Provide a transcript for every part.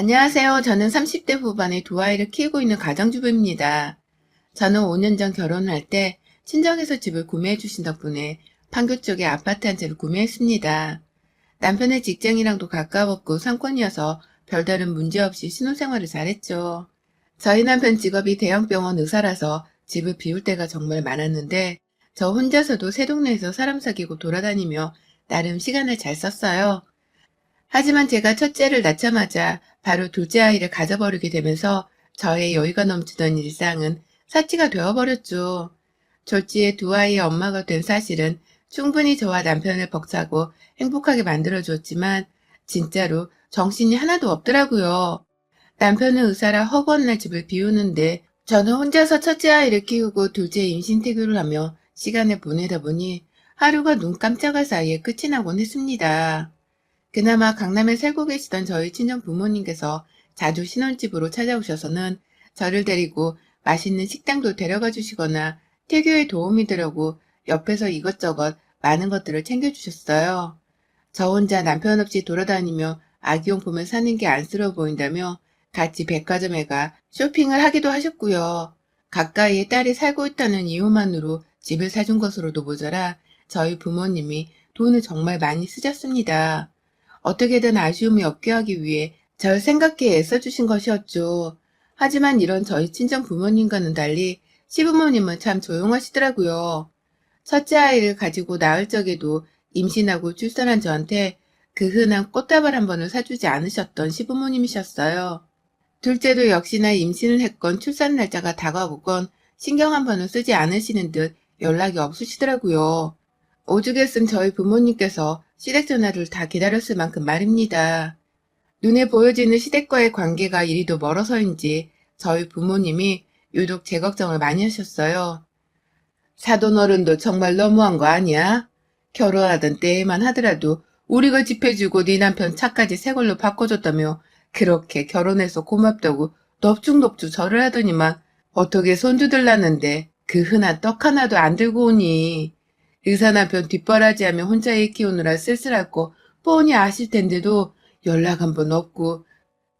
안녕하세요. 저는 30대 후반의 두 아이를 키우고 있는 가정주부입니다. 저는 5년 전 결혼할 때 친정에서 집을 구매해 주신 덕분에 판교 쪽에 아파트 한 채를 구매했습니다. 남편의 직장이랑도 가까웠고 상권이어서 별다른 문제 없이 신혼생활을 잘했죠. 저희 남편 직업이 대형병원 의사라서 집을 비울 때가 정말 많았는데 저 혼자서도 새 동네에서 사람 사귀고 돌아다니며 나름 시간을 잘 썼어요. 하지만 제가 첫째를 낳자마자 바로 둘째 아이를 가져버리게 되면서 저의 여유가 넘치던 일상은 사치가 되어버렸죠. 졸지에 두 아이의 엄마가 된 사실은 충분히 저와 남편을 벅차고 행복하게 만들어주었지만 진짜로 정신이 하나도 없더라고요. 남편은 의사라 허구한 날 집을 비우는데 저는 혼자서 첫째 아이를 키우고 둘째 임신 태교를 하며 시간을 보내다 보니 하루가 눈 깜짝할 사이에 끝이 나곤 했습니다. 그나마 강남에 살고 계시던 저희 친정 부모님께서 자주 신혼집으로 찾아오셔서는 저를 데리고 맛있는 식당도 데려가 주시거나 태교에 도움이 되려고 옆에서 이것저것 많은 것들을 챙겨주셨어요. 저 혼자 남편 없이 돌아다니며 아기용품을 사는 게 안쓰러워 보인다며 같이 백화점에 가 쇼핑을 하기도 하셨고요. 가까이에 딸이 살고 있다는 이유만으로 집을 사준 것으로도 모자라 저희 부모님이 돈을 정말 많이 쓰셨습니다. 어떻게든 아쉬움이 없게 하기 위해 절 생각해 애써주신 것이었죠. 하지만 이런 저희 친정 부모님과는 달리 시부모님은 참 조용하시더라고요. 첫째 아이를 가지고 낳을 적에도 임신하고 출산한 저한테 그 흔한 꽃다발 한 번을 사주지 않으셨던 시부모님이셨어요. 둘째도 역시나 임신을 했건 출산 날짜가 다가오건 신경 한 번을 쓰지 않으시는 듯 연락이 없으시더라고요. 오죽했음 저희 부모님께서 시댁전화를 다 기다렸을 만큼 말입니다. 눈에 보여지는 시댁과의 관계가 이리도 멀어서인지 저희 부모님이 유독 제 걱정을 많이 하셨어요. 사돈 어른도 정말 너무한 거 아니야? 결혼하던 때에만 하더라도 우리가 집해주고 네 남편 차까지 새 걸로 바꿔줬다며 그렇게 결혼해서 고맙다고 넙죽넙죽 절을 하더니만 어떻게 손주들 낳는데 그 흔한 떡 하나도 안 들고 오니. 의사 남편 뒷바라지하며 혼자 애 키우느라 쓸쓸하고 뻔히 아실 텐데도 연락 한 번 없고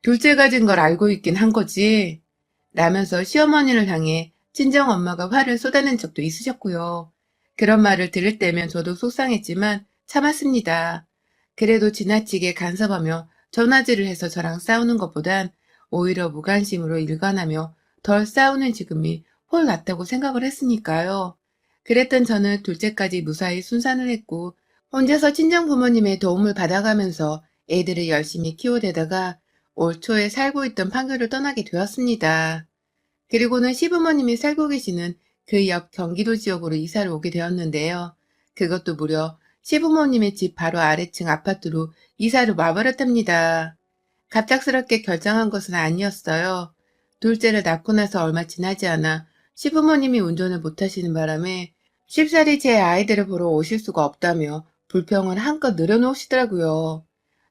둘째 가진 걸 알고 있긴 한 거지. 라면서 시어머니를 향해 친정엄마가 화를 쏟아낸 적도 있으셨고요. 그런 말을 들을 때면 저도 속상했지만 참았습니다. 그래도 지나치게 간섭하며 전화질을 해서 저랑 싸우는 것보단 오히려 무관심으로 일관하며 덜 싸우는 지금이 훨 낫다고 생각을 했으니까요. 그랬던 저는 둘째까지 무사히 순산을 했고 혼자서 친정 부모님의 도움을 받아가면서 애들을 열심히 키워대다가 올 초에 살고 있던 판교를 떠나게 되었습니다. 그리고는 시부모님이 살고 계시는 그 옆 경기도 지역으로 이사를 오게 되었는데요. 그것도 무려 시부모님의 집 바로 아래층 아파트로 이사를 와버렸답니다. 갑작스럽게 결정한 것은 아니었어요. 둘째를 낳고 나서 얼마 지나지 않아 시부모님이 운전을 못하시는 바람에 쉽사리 제 아이들을 보러 오실 수가 없다며 불평을 한껏 늘어놓으시더라고요.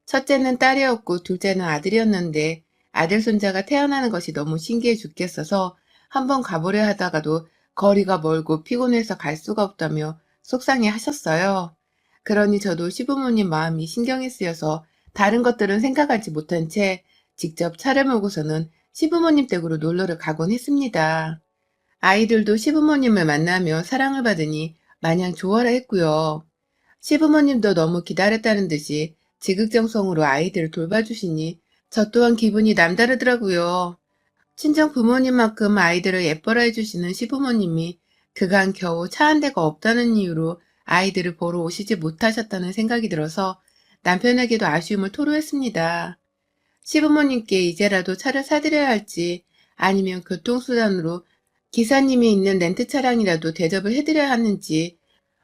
첫째는 딸이었고 둘째는 아들이었는데 아들 손자가 태어나는 것이 너무 신기해 죽겠어서 한번 가보려 하다가도 거리가 멀고 피곤해서 갈 수가 없다며 속상해 하셨어요. 그러니 저도 시부모님 마음이 신경이 쓰여서 다른 것들은 생각하지 못한 채 직접 차를 몰고서는 시부모님 댁으로 놀러를 가곤 했습니다. 아이들도 시부모님을 만나며 사랑을 받으니 마냥 좋아라 했고요. 시부모님도 너무 기다렸다는 듯이 지극정성으로 아이들을 돌봐주시니 저 또한 기분이 남다르더라고요. 친정 부모님만큼 아이들을 예뻐라 해주시는 시부모님이 그간 겨우 차 한 대가 없다는 이유로 아이들을 보러 오시지 못하셨다는 생각이 들어서 남편에게도 아쉬움을 토로했습니다. 시부모님께 이제라도 차를 사드려야 할지 아니면 교통수단으로 기사님이 있는 렌트 차량이라도 대접을 해드려야 하는지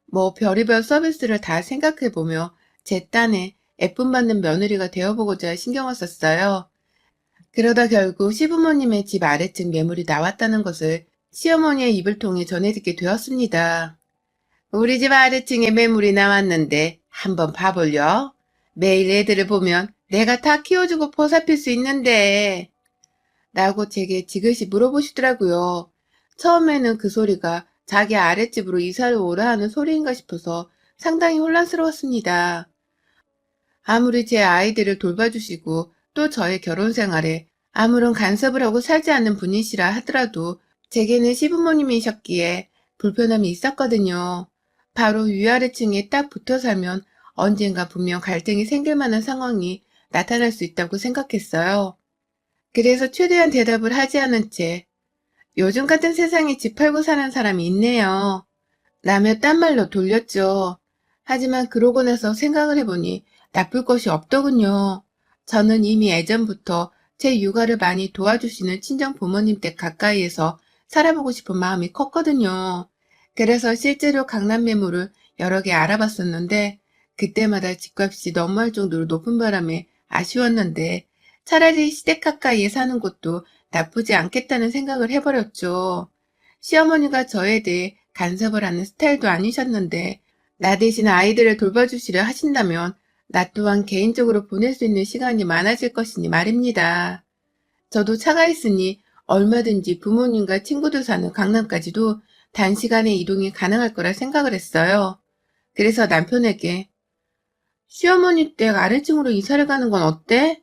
뭐 별의별 서비스를 다 생각해보며 제 딴에 예쁨 받는 며느리가 되어보고자 신경을 썼어요. 그러다 결국 시부모님의 집 아래층 매물이 나왔다는 것을 시어머니의 입을 통해 전해 듣게 되었습니다. 우리 집 아래층에 매물이 나왔는데 한번 봐볼려? 매일 애들을 보면 내가 다 키워주고 보살필 수 있는데 라고 제게 지그시 물어보시더라고요. 처음에는 그 소리가 자기 아랫집으로 이사를 오라 하는 소리인가 싶어서 상당히 혼란스러웠습니다. 아무리 제 아이들을 돌봐주시고 또 저의 결혼 생활에 아무런 간섭을 하고 살지 않는 분이시라 하더라도 제게는 시부모님이셨기에 불편함이 있었거든요. 바로 위아래층에 딱 붙어 살면 언젠가 분명 갈등이 생길 만한 상황이 나타날 수 있다고 생각했어요. 그래서 최대한 대답을 하지 않은 채 요즘 같은 세상에 집 팔고 사는 사람이 있네요. 라며 딴 말로 돌렸죠. 하지만 그러고 나서 생각을 해보니 나쁠 것이 없더군요. 저는 이미 예전부터 제 육아를 많이 도와주시는 친정 부모님 댁 가까이에서 살아보고 싶은 마음이 컸거든요. 그래서 실제로 강남 매물을 여러 개 알아봤었는데 그때마다 집값이 너무할 정도로 높은 바람에 아쉬웠는데 차라리 시댁 가까이에 사는 곳도 나쁘지 않겠다는 생각을 해버렸죠. 시어머니가 저에 대해 간섭을 하는 스타일도 아니셨는데 나 대신 아이들을 돌봐주시려 하신다면 나 또한 개인적으로 보낼 수 있는 시간이 많아질 것이니 말입니다. 저도 차가 있으니 얼마든지 부모님과 친구들 사는 강남까지도 단시간에 이동이 가능할 거라 생각을 했어요. 그래서 남편에게 시어머니 댁 아래층으로 이사를 가는 건 어때?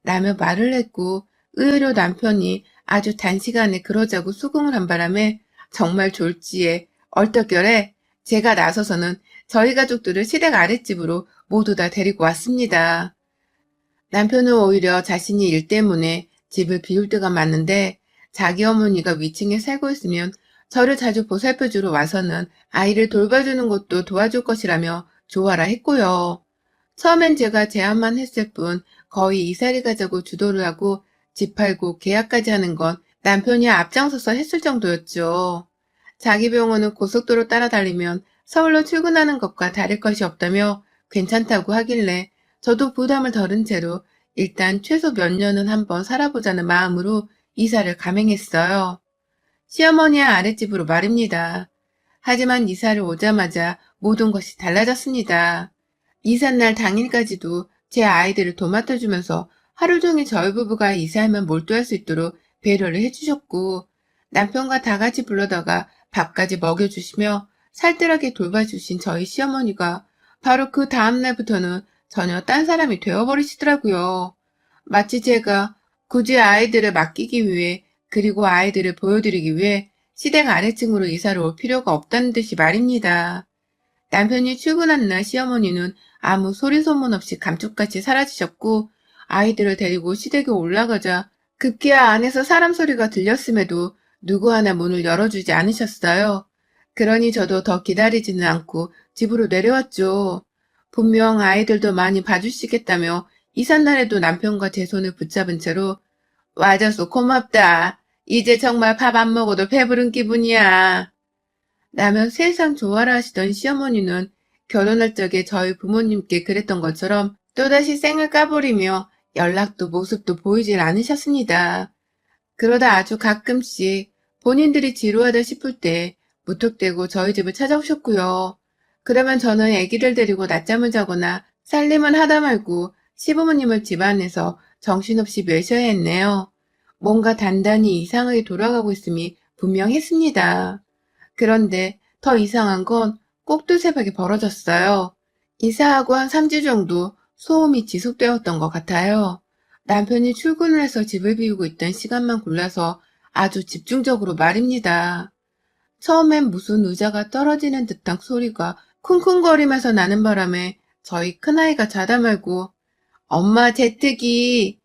라며 말을 했고 의외로 남편이 아주 단시간에 그러자고 수긍을 한 바람에 정말 졸지에 얼떨결에 제가 나서서는 저희 가족들을 시댁 아랫집으로 모두 다 데리고 왔습니다. 남편은 오히려 자신이 일 때문에 집을 비울 때가 많은데 자기 어머니가 위층에 살고 있으면 저를 자주 보살펴주러 와서는 아이를 돌봐주는 것도 도와줄 것이라며 좋아라 했고요. 처음엔 제가 제안만 했을 뿐 거의 이사를 가자고 주도를 하고 집 팔고 계약까지 하는 건 남편이 앞장서서 했을 정도였죠. 자기 병원은 고속도로 따라 달리면 서울로 출근하는 것과 다를 것이 없다며 괜찮다고 하길래 저도 부담을 덜은 채로 일단 최소 몇 년은 한번 살아보자는 마음으로 이사를 감행했어요. 시어머니의 아랫집으로 말입니다. 하지만 이사를 오자마자 모든 것이 달라졌습니다. 이삿날 당일까지도 제 아이들을 도맡아주면서 하루 종일 저희 부부가 이사하면 몰두할 수 있도록 배려를 해주셨고 남편과 다 같이 불러다가 밥까지 먹여주시며 살뜰하게 돌봐주신 저희 시어머니가 바로 그 다음날부터는 전혀 딴 사람이 되어버리시더라고요. 마치 제가 굳이 아이들을 맡기기 위해 그리고 아이들을 보여드리기 위해 시댁 아래층으로 이사를 올 필요가 없다는 듯이 말입니다. 남편이 출근한 날 시어머니는 아무 소리 소문 없이 감쪽같이 사라지셨고 아이들을 데리고 시댁에 올라가자 급기야 안에서 사람 소리가 들렸음에도 누구 하나 문을 열어주지 않으셨어요. 그러니 저도 더 기다리지는 않고 집으로 내려왔죠. 분명 아이들도 많이 봐주시겠다며 이삿날에도 남편과 제 손을 붙잡은 채로 와줘서 고맙다. 이제 정말 밥 안 먹어도 배부른 기분이야. 라며 세상 좋아라 하시던 시어머니는 결혼할 적에 저희 부모님께 그랬던 것처럼 또다시 쌩을 까버리며 연락도 모습도 보이질 않으셨습니다. 그러다 아주 가끔씩 본인들이 지루하다 싶을 때 무턱대고 저희 집을 찾아오셨고요. 그러면 저는 아기를 데리고 낮잠을 자거나 살림을 하다 말고 시부모님을 집안에서 정신없이 멸셔야 했네요. 뭔가 단단히 이상하게 돌아가고 있음이 분명했습니다. 그런데 더 이상한 건 꼭 두세 박이 벌어졌어요. 이사하고 한 3주 정도 소음이 지속되었던 것 같아요. 남편이 출근을 해서 집을 비우고 있던 시간만 골라서 아주 집중적으로 말입니다. 처음엔 무슨 의자가 떨어지는 듯한 소리가 쿵쿵거리면서 나는 바람에 저희 큰아이가 자다 말고 엄마 제트기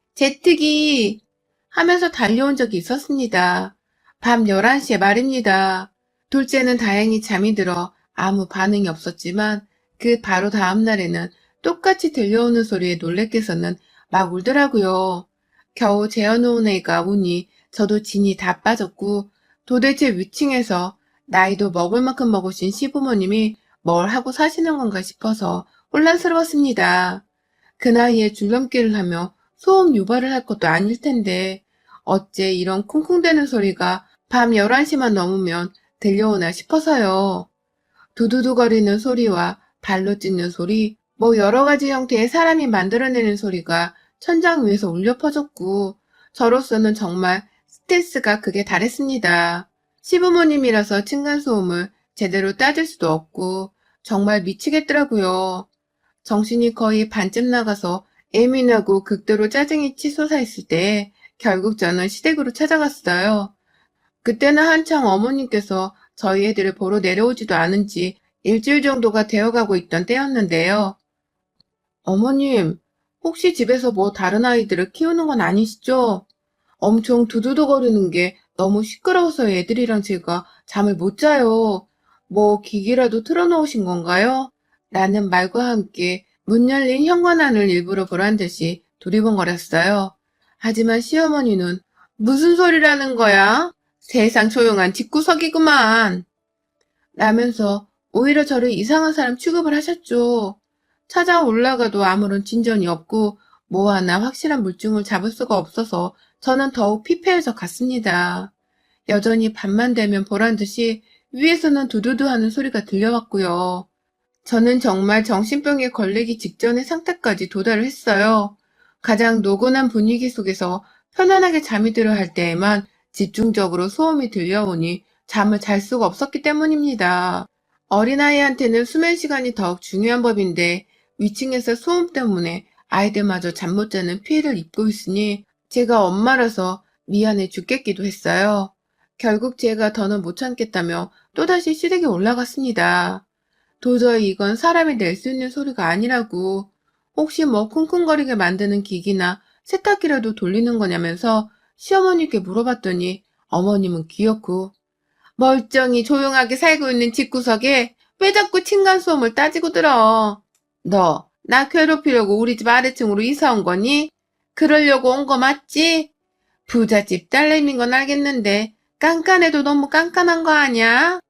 하면서 달려온 적이 있었습니다. 밤 11시에 말입니다. 둘째는 다행히 잠이 들어 아무 반응이 없었지만 그 바로 다음 날에는 똑같이 들려오는 소리에 놀래켜서는 막 울더라고요. 겨우 재워놓은 애가 우니 저도 진이 다 빠졌고 도대체 위층에서 나이도 먹을 만큼 먹으신 시부모님이 뭘 하고 사시는 건가 싶어서 혼란스러웠습니다. 그 나이에 줄넘기를 하며 소음 유발을 할 것도 아닐 텐데 어째 이런 쿵쿵대는 소리가 밤 11시만 넘으면 들려오나 싶어서요. 두두두거리는 소리와 발로 찢는 소리, 뭐 여러 가지 형태의 사람이 만들어내는 소리가 천장 위에서 울려 퍼졌고 저로서는 정말 스트레스가 극에 달했습니다. 시부모님이라서 층간소음을 제대로 따질 수도 없고 정말 미치겠더라고요. 정신이 거의 반쯤 나가서 예민하고 극도로 짜증이 치솟아 있을 때 결국 저는 시댁으로 찾아갔어요. 그때는 한창 어머님께서 저희 애들을 보러 내려오지도 않은 지 일주일 정도가 되어가고 있던 때였는데요. 어머님, 혹시 집에서 뭐 다른 아이들을 키우는 건 아니시죠? 엄청 두두두거리는 게 너무 시끄러워서 애들이랑 제가 잠을 못 자요. 뭐 기기라도 틀어놓으신 건가요? 라는 말과 함께 문 열린 현관안을 일부러 보란 듯이 두리번거렸어요. 하지만 시어머니는 무슨 소리라는 거야? 세상 조용한 집구석이구만. 라면서 오히려 저를 이상한 사람 취급을 하셨죠. 찾아 올라가도 아무런 진전이 없고 뭐 하나 확실한 물증을 잡을 수가 없어서 저는 더욱 피폐해져 갔습니다. 여전히 밤만 되면 보란 듯이 위에서는 두두두 하는 소리가 들려왔고요. 저는 정말 정신병에 걸리기 직전의 상태까지 도달을 했어요. 가장 노곤한 분위기 속에서 편안하게 잠이 들어 할 때에만 집중적으로 소음이 들려오니 잠을 잘 수가 없었기 때문입니다. 어린아이한테는 수면 시간이 더욱 중요한 법인데 위층에서 소음 때문에 아이들마저 잠 못 자는 피해를 입고 있으니 제가 엄마라서 미안해 죽겠기도 했어요. 결국 제가 더는 못 참겠다며 또다시 시댁에 올라갔습니다. 도저히 이건 사람이 낼 수 있는 소리가 아니라고. 혹시 뭐 쿵쿵거리게 만드는 기기나 세탁기라도 돌리는 거냐면서 시어머니께 물어봤더니 어머님은 귀엽고 멀쩡히 조용하게 살고 있는 집구석에 왜 자꾸 층간소음을 따지고 들어. 너, 나 괴롭히려고 우리 집 아래층으로 이사 온 거니? 그러려고 온 거 맞지? 부잣집 딸내미인 건 알겠는데 깐깐해도 너무 깐깐한 거 아니야?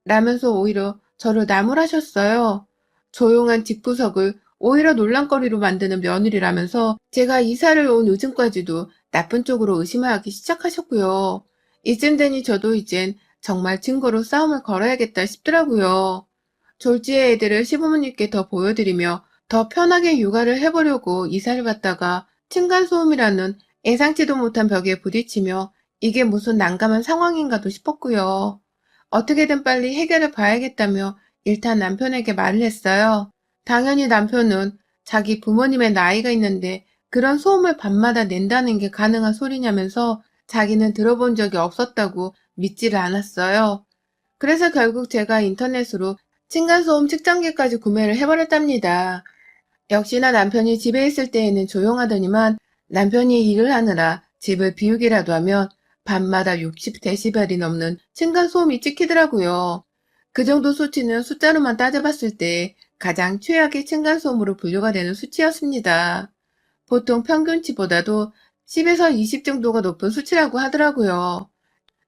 라면서 오히려 저를 나무라셨어요. 조용한 집구석을 오히려 논란거리로 만드는 며느리라면서 제가 이사를 온 요즘까지도 나쁜 쪽으로 의심을 하기 시작하셨고요. 이쯤 되니 저도 이젠 정말 증거로 싸움을 걸어야겠다 싶더라고요. 졸지의 애들을 시부모님께 더 보여드리며 더 편하게 육아를 해보려고 이사를 갔다가 층간소음이라는 예상치도 못한 벽에 부딪히며 이게 무슨 난감한 상황인가도 싶었고요. 어떻게든 빨리 해결을 봐야겠다며 일단 남편에게 말을 했어요. 당연히 남편은 자기 부모님의 나이가 있는데 그런 소음을 밤마다 낸다는 게 가능한 소리냐면서 자기는 들어본 적이 없었다고 믿지를 않았어요. 그래서 결국 제가 인터넷으로 층간소음 측정기까지 구매를 해버렸답니다. 역시나 남편이 집에 있을 때에는 조용하더니만 남편이 일을 하느라 집을 비우기라도 하면 밤마다 60데시벨이 넘는 층간소음이 찍히더라고요. 그 정도 수치는 숫자로만 따져봤을 때 가장 최악의 층간소음으로 분류가 되는 수치였습니다. 보통 평균치보다도 10에서 20 정도가 높은 수치라고 하더라고요.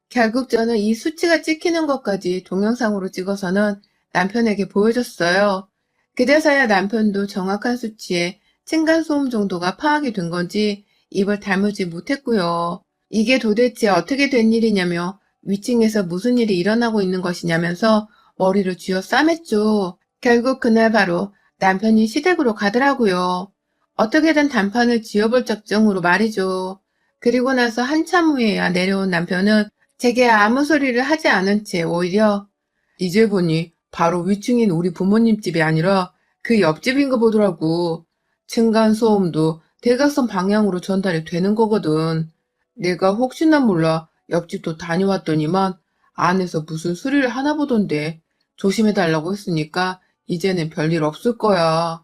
결국 저는 이 수치가 찍히는 것까지 동영상으로 찍어서는 남편에게 보여줬어요. 그제서야 남편도 정확한 수치의 층간소음 정도가 파악이 된 건지 입을 다물지 못했고요. 이게 도대체 어떻게 된 일이냐며 위층에서 무슨 일이 일어나고 있는 것이냐면서 머리를 쥐어 싸맸죠. 결국 그날 바로 남편이 시댁으로 가더라고요. 어떻게든 단판을 지어볼 작정으로 말이죠. 그리고 나서 한참 후에야 내려온 남편은 제게 아무 소리를 하지 않은 채 오히려 이제 보니 바로 위층인 우리 부모님 집이 아니라 그 옆집인 거 보더라고. 층간소음도 대각선 방향으로 전달이 되는 거거든. 내가 혹시나 몰라 옆집도 다녀왔더니만 안에서 무슨 소리를 하나 보던데 조심해달라고 했으니까 이제는 별일 없을 거야.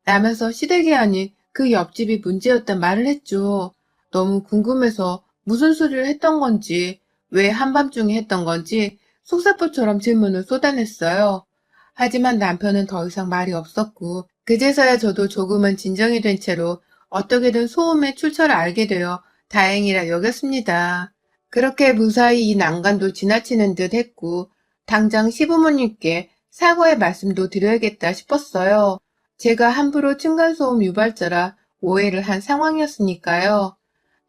라면서 시댁이 아닌 그 옆집이 문제였단 말을 했죠. 너무 궁금해서 무슨 소리를 했던 건지, 왜 한밤중에 했던 건지 속사포처럼 질문을 쏟아냈어요. 하지만 남편은 더 이상 말이 없었고, 그제서야 저도 조금은 진정이 된 채로 어떻게든 소음의 출처를 알게 되어 다행이라 여겼습니다. 그렇게 무사히 이 난간도 지나치는 듯 했고, 당장 시부모님께 사과의 말씀도 드려야겠다 싶었어요. 제가 함부로 층간소음 유발자라 오해를 한 상황이었으니까요.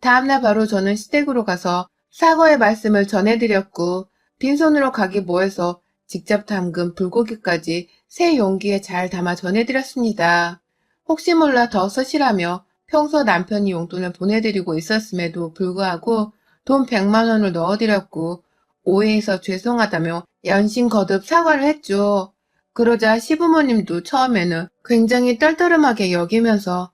다음날 바로 저는 시댁으로 가서 사과의 말씀을 전해드렸고 빈손으로 가기 뭐해서 직접 담근 불고기까지 새 용기에 잘 담아 전해드렸습니다. 혹시 몰라 더 쓰시라며 평소 남편이 용돈을 보내드리고 있었음에도 불구하고 돈 100만 원을 넣어드렸고 오해해서 죄송하다며 연신 거듭 사과를 했죠. 그러자 시부모님도 처음에는 굉장히 떨떠름하게 여기면서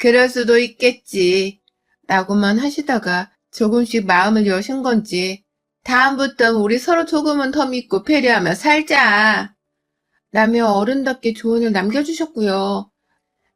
그럴 수도 있겠지. 라고만 하시다가 조금씩 마음을 여신 건지 다음부턴 우리 서로 조금은 더 믿고 배려하며 살자. 라며 어른답게 조언을 남겨주셨고요.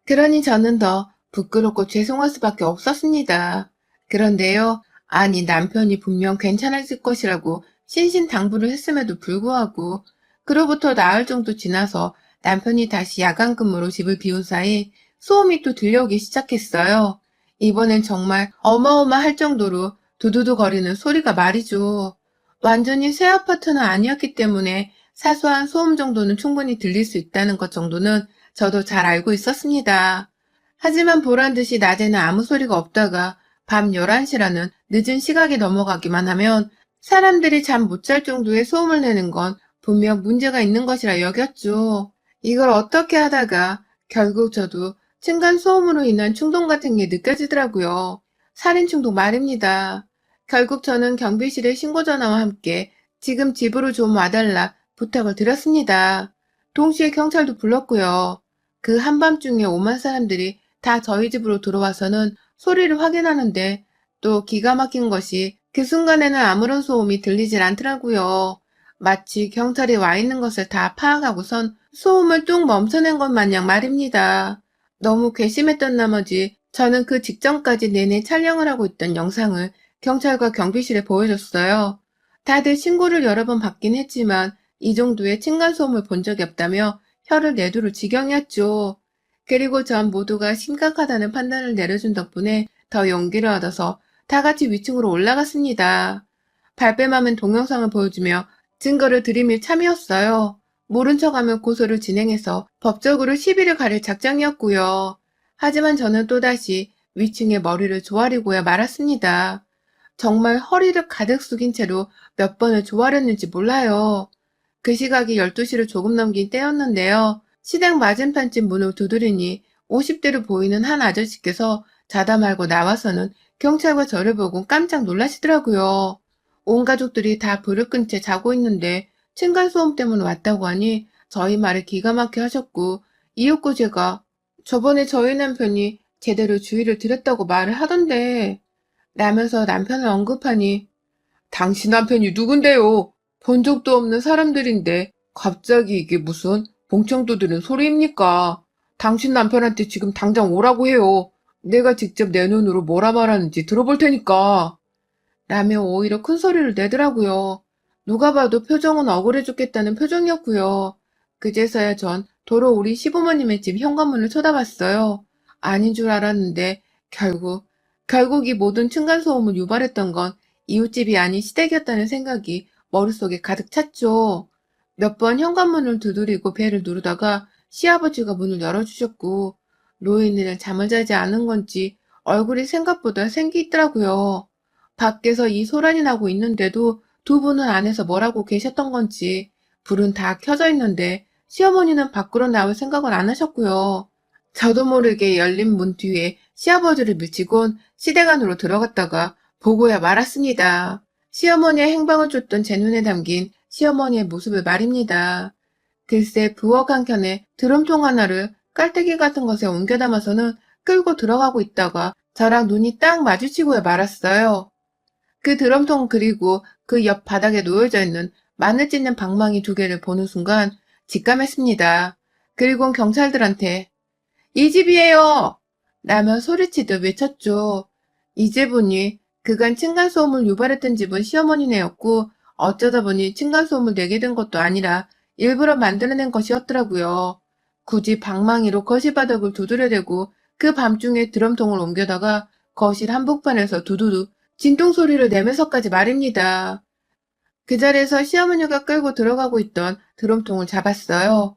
그러니 저는 더 부끄럽고 죄송할 수밖에 없었습니다. 그런데요, 아니 남편이 분명 괜찮았을 것이라고 신신당부를 했음에도 불구하고 그로부터 나흘 정도 지나서 남편이 다시 야간 근무로 집을 비운 사이 소음이 또 들려오기 시작했어요. 이번엔 정말 어마어마할 정도로 두두두 거리는 소리가 말이죠. 완전히 새 아파트는 아니었기 때문에 사소한 소음 정도는 충분히 들릴 수 있다는 것 정도는 저도 잘 알고 있었습니다. 하지만 보란듯이 낮에는 아무 소리가 없다가 밤 11시라는 늦은 시각이 넘어가기만 하면 사람들이 잠 못 잘 정도의 소음을 내는 건 분명 문제가 있는 것이라 여겼죠. 이걸 어떻게 하다가 결국 저도 층간소음으로 인한 충동 같은 게 느껴지더라고요. 살인충동 말입니다. 결국 저는 경비실에 신고전화와 함께 지금 집으로 좀 와달라 부탁을 드렸습니다. 동시에 경찰도 불렀고요. 그 한밤중에 오만 사람들이 다 저희 집으로 들어와서는 소리를 확인하는데 또 기가 막힌 것이 그 순간에는 아무런 소음이 들리질 않더라고요. 마치 경찰이 와 있는 것을 다 파악하고선 소음을 뚝 멈춰낸 것 마냥 말입니다. 너무 괘씸했던 나머지 저는 그 직전까지 내내 촬영을 하고 있던 영상을 경찰과 경비실에 보여줬어요. 다들 신고를 여러 번 받긴 했지만 이 정도의 층간소음을 본 적이 없다며 혀를 내두를 지경이었죠. 그리고 전 모두가 심각하다는 판단을 내려준 덕분에 더 용기를 얻어서 다 같이 위층으로 올라갔습니다. 발뺌하면 동영상을 보여주며 증거를 들이밀 참이었어요. 모른 척하며 고소를 진행해서 법적으로 시비를 가릴 작정이었고요. 하지만 저는 또다시 위층에 머리를 조아리고야 말았습니다. 정말 허리를 가득 숙인 채로 몇 번을 조아렸는지 몰라요. 그 시각이 12시를 조금 넘긴 때였는데요. 시댁 맞은편집 문을 두드리니 50대로 보이는 한 아저씨께서 자다 말고 나와서는 경찰과 저를 보고 깜짝 놀라시더라고요. 온 가족들이 다 불을 끈 채 자고 있는데 층간소음 때문에 왔다고 하니 저희 말을 기가 막혀 하셨고 이윽고 제가 저번에 저희 남편이 제대로 주의를 드렸다고 말을 하던데 라면서 남편을 언급하니 당신 남편이 누군데요? 본 적도 없는 사람들인데 갑자기 이게 무슨 봉창도 드는 소리입니까? 당신 남편한테 지금 당장 오라고 해요. 내가 직접 내 눈으로 뭐라 말하는지 들어볼 테니까. 라며 오히려 큰 소리를 내더라고요. 누가 봐도 표정은 억울해 죽겠다는 표정이었고요. 그제서야 전 도로 우리 시부모님의 집 현관문을 쳐다봤어요. 아닌 줄 알았는데 결국 이 모든 층간소음을 유발했던 건 이웃집이 아닌 시댁이었다는 생각이 머릿속에 가득 찼죠. 몇 번 현관문을 두드리고 벨을 누르다가 시아버지가 문을 열어주셨고 노인네는 잠을 자지 않은 건지 얼굴이 생각보다 생기 있더라고요. 밖에서 이 소란이 나고 있는데도 두 분은 안에서 뭐라고 계셨던 건지 불은 다 켜져 있는데 시어머니는 밖으로 나올 생각을 안 하셨고요. 저도 모르게 열린 문 뒤에 시아버지를 밀치곤 시댁 안으로 들어갔다가 보고야 말았습니다. 시어머니의 행방을 쫓던 제 눈에 담긴 시어머니의 모습을 말입니다. 글쎄 부엌 한켠에 드럼통 하나를 깔때기 같은 것에 옮겨 담아서는 끌고 들어가고 있다가 저랑 눈이 딱 마주치고야 말았어요. 그 드럼통 그리고 그 옆 바닥에 놓여져 있는 마늘 찢는 방망이 두 개를 보는 순간 직감했습니다. 그리곤 경찰들한테 이 집이에요! 라며 소리치듯 외쳤죠. 이제 보니 그간 층간소음을 유발했던 집은 시어머니네였고 어쩌다 보니 층간소음을 내게 된 것도 아니라 일부러 만들어낸 것이었더라고요. 굳이 방망이로 거실 바닥을 두드려대고 그 밤중에 드럼통을 옮겨다가 거실 한복판에서 두두두 진동소리를 내면서까지 말입니다. 그 자리에서 시어머니가 끌고 들어가고 있던 드럼통을 잡았어요.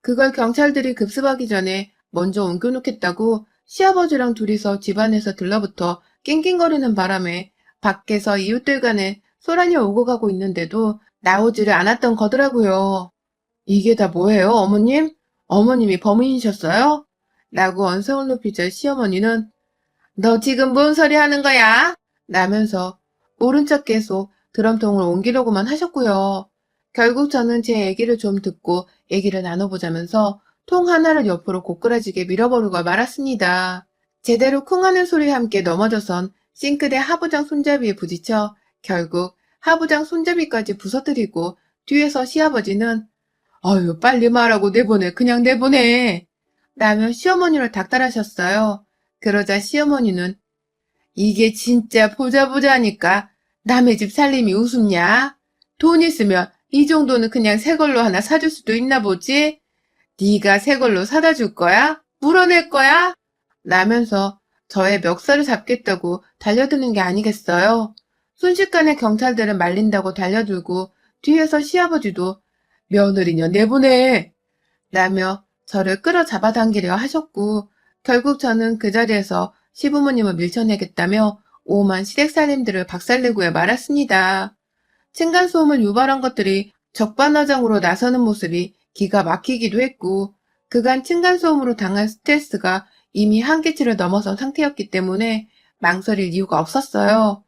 그걸 경찰들이 급습하기 전에 먼저 옮겨놓겠다고 시아버지랑 둘이서 집안에서 들러붙어 낑낑거리는 바람에 밖에서 이웃들 간에 소란이 오고 가고 있는데도 나오지를 않았던 거더라고요. 이게 다 뭐예요, 어머님? 어머님이 범인이셨어요? 라고 언성을 높이자 시어머니는 너 지금 뭔 소리 하는 거야? 라면서 모른 척 계속 드럼통을 옮기려고만 하셨고요. 결국 저는 제 얘기를 좀 듣고 얘기를 나눠보자면서 통 하나를 옆으로 고꾸라지게 밀어버리고 말았습니다. 제대로 쿵하는 소리와 함께 넘어져선 싱크대 하부장 손잡이에 부딪혀 결국 하부장 손잡이까지 부서뜨리고 뒤에서 시아버지는 "아유 빨리 말하고 내보내. 그냥 내보내." 라며 시어머니를 닥달하셨어요. 그러자 시어머니는 "이게 진짜 보자보자니까 남의 집 살림이 우습냐? 돈 있으면 이 정도는 그냥 새 걸로 하나 사줄 수도 있나 보지? 네가 새 걸로 사다 줄 거야? 물어낼 거야?" 라면서 저의 멱살을 잡겠다고 달려드는 게 아니겠어요. 순식간에 경찰들은 말린다고 달려들고 뒤에서 시아버지도 "며느리냐 내보내!" 라며 저를 끌어잡아당기려 하셨고 결국 저는 그 자리에서 시부모님을 밀쳐내겠다며 오만 시댁살림들을 박살내고야 말았습니다. 층간소음을 유발한 것들이 적반하장으로 나서는 모습이 기가 막히기도 했고 그간 층간소음으로 당한 스트레스가 이미 한계치를 넘어선 상태였기 때문에 망설일 이유가 없었어요.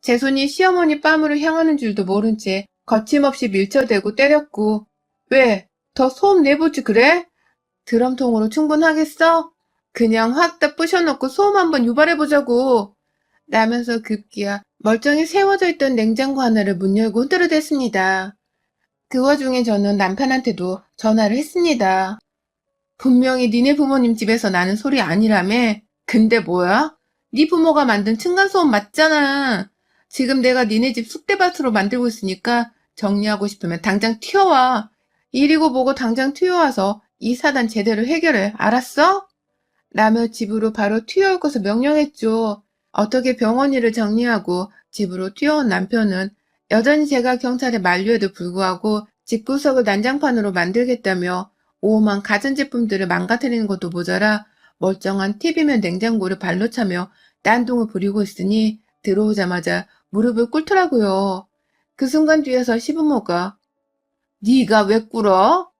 제 손이 시어머니 뺨으로 향하는 줄도 모른 채 거침없이 밀쳐대고 때렸고 "왜? 더 소음 내보지 그래? 드럼통으로 충분하겠어? 그냥 확 다 부셔놓고 소음 한번 유발해보자고." 라면서 급기야 멀쩡히 세워져 있던 냉장고 하나를 문 열고 흔들어댔습니다. 그 와중에 저는 남편한테도 전화를 했습니다. "분명히 니네 부모님 집에서 나는 소리 아니라며? 근데 뭐야? 네 부모가 만든 층간소음 맞잖아. 지금 내가 니네 집 쑥대밭으로 만들고 있으니까 정리하고 싶으면 당장 튀어와. 이리고 보고 당장 튀어와서 이 사단 제대로 해결해. 알았어?" 라며 집으로 바로 튀어올 것을 명령했죠. 어떻게 병원 일을 정리하고 집으로 튀어온 남편은 여전히 제가 경찰에 만류에도 불구하고 집구석을 난장판으로 만들겠다며 오만 가전제품들을 망가뜨리는 것도 모자라 멀쩡한 TV면 냉장고를 발로 차며 딴동을 부리고 있으니 들어오자마자 무릎을 꿇더라고요. 그 순간 뒤에서 시부모가 "네가 왜 꿇어?"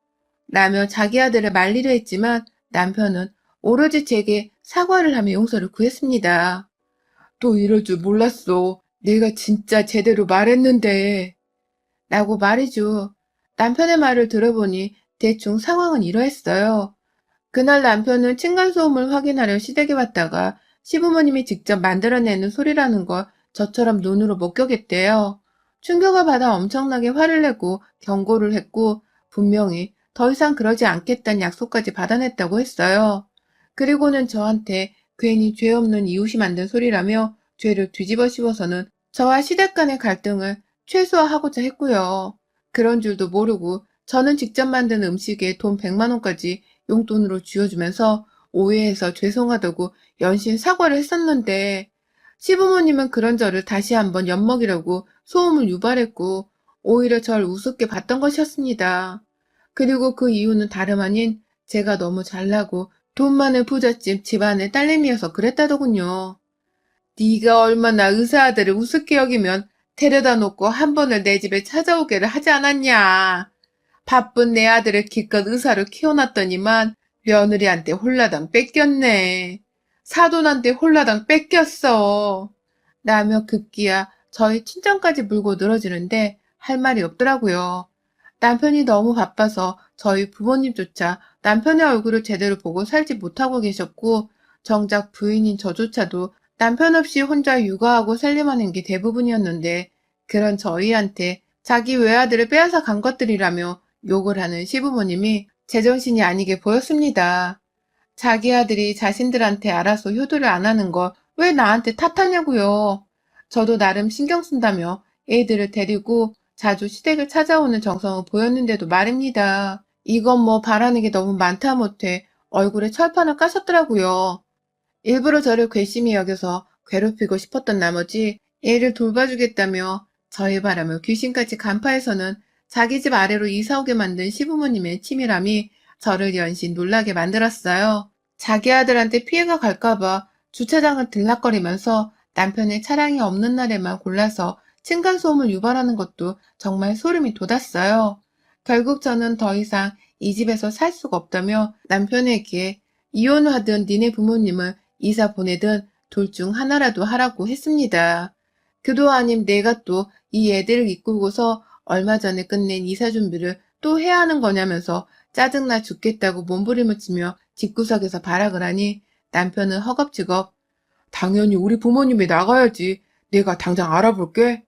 라며 자기 아들을 말리려 했지만 남편은 오로지 제게 사과를 하며 용서를 구했습니다. "또 이럴 줄 몰랐어. 내가 진짜 제대로 말했는데." 라고 말이죠. 남편의 말을 들어보니 대충 상황은 이러했어요. 그날 남편은 층간소음을 확인하려 시댁에 왔다가 시부모님이 직접 만들어내는 소리라는 걸 저처럼 눈으로 목격했대요. 충격을 받아 엄청나게 화를 내고 경고를 했고 분명히 더 이상 그러지 않겠다는 약속까지 받아냈다고 했어요. 그리고는 저한테 괜히 죄 없는 이웃이 만든 소리라며 죄를 뒤집어 씌워서는 저와 시댁 간의 갈등을 최소화하고자 했고요. 그런 줄도 모르고 저는 직접 만든 음식에 돈 100만 원까지 용돈으로 쥐어주면서 오해해서 죄송하다고 연신 사과를 했었는데 시부모님은 그런 저를 다시 한번 엿먹이려고 소음을 유발했고 오히려 절 우습게 봤던 것이었습니다. 그리고 그 이유는 다름 아닌 제가 너무 잘나고 돈 많은 부잣집 집안의 딸내미여서 그랬다더군요. "네가 얼마나 의사 아들을 우습게 여기면 데려다 놓고 한 번을 내 집에 찾아오게를 하지 않았냐. 바쁜 내 아들을 기껏 의사로 키워놨더니만 며느리한테 홀라당 뺏겼네. 사돈한테 홀라당 뺏겼어." 라며 급기야 저희 친정까지 물고 늘어지는데 할 말이 없더라고요. 남편이 너무 바빠서 저희 부모님조차 남편의 얼굴을 제대로 보고 살지 못하고 계셨고 정작 부인인 저조차도 남편 없이 혼자 육아하고 살림하는 게 대부분이었는데 그런 저희한테 자기 외아들을 빼앗아 간 것들이라며 욕을 하는 시부모님이 제정신이 아니게 보였습니다. 자기 아들이 자신들한테 알아서 효도를 안 하는 걸 왜 나한테 탓하냐고요. 저도 나름 신경 쓴다며 애들을 데리고 자주 시댁을 찾아오는 정성을 보였는데도 말입니다. 이건 뭐 바라는 게 너무 많다 못해 얼굴에 철판을 까셨더라고요. 일부러 저를 괘씸히 여겨서 괴롭히고 싶었던 나머지 애를 돌봐주겠다며 저의 바람을 귀신같이 간파해서는 자기 집 아래로 이사오게 만든 시부모님의 치밀함이 저를 연신 놀라게 만들었어요. 자기 아들한테 피해가 갈까봐 주차장을 들락거리면서 남편의 차량이 없는 날에만 골라서 층간소음을 유발하는 것도 정말 소름이 돋았어요. 결국 저는 더 이상 이 집에서 살 수가 없다며 남편에게 이혼하든 니네 부모님을 이사 보내든 둘 중 하나라도 하라고 했습니다. 그도 아님 내가 또 이 애들을 이끌고서 얼마 전에 끝낸 이사 준비를 또 해야 하는 거냐면서 짜증나 죽겠다고 몸부림을 치며 집구석에서 발악을 하니 남편은 허겁지겁 당연히 우리 부모님이 나가야지. 내가 당장 알아볼게.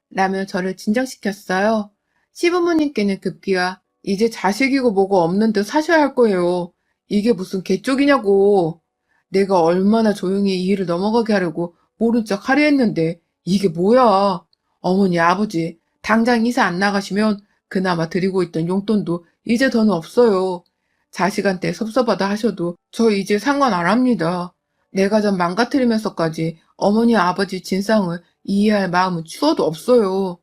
라며 저를 진정시켰어요. 시부모님께는 급기야 이제 자식이고 뭐고 없는 듯 사셔야 할 거예요. 이게 무슨 개쪽이냐고. 내가 얼마나 조용히 이 일을 넘어가게 하려고 모른 척 하려 했는데 이게 뭐야. 어머니 아버지 당장 이사 안 나가시면 그나마 드리고 있던 용돈도 이제 더는 없어요. 자식한테 섭섭하다 하셔도 저 이제 상관 안 합니다. 내가 좀 망가뜨리면서까지 어머니 아버지 진상을 이해할 마음은 추워도 없어요.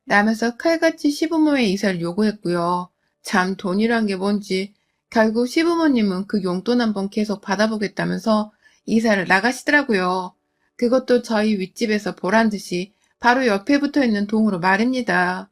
라면서 칼같이 시부모의 이사를 요구했고요. 참 돈이란 게 뭔지 결국 시부모님은 그 용돈 한번 계속 받아보겠다면서 이사를 나가시더라고요. 그것도 저희 윗집에서 보란 듯이 바로 옆에 붙어 있는 동으로 말입니다.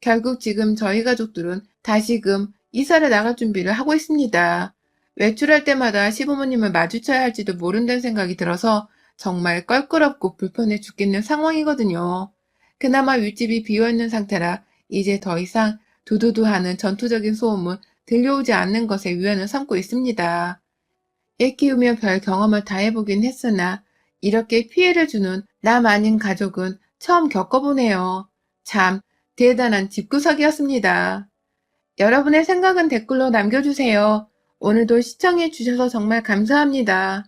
결국 지금 저희 가족들은 다시금 이사를 나갈 준비를 하고 있습니다. 외출할 때마다 시부모님을 마주쳐야 할지도 모른다는 생각이 들어서 정말 껄끄럽고 불편해 죽겠는 상황이거든요. 그나마 윗집이 비어있는 상태라 이제 더 이상 두두두 하는 전투적인 소음은 들려오지 않는 것에 위안을 삼고 있습니다. 애 키우며 별 경험을 다 해보긴 했으나 이렇게 피해를 주는 남 아닌 가족은 처음 겪어보네요. 참 대단한 집구석이었습니다. 여러분의 생각은 댓글로 남겨주세요. 오늘도 시청해주셔서 정말 감사합니다.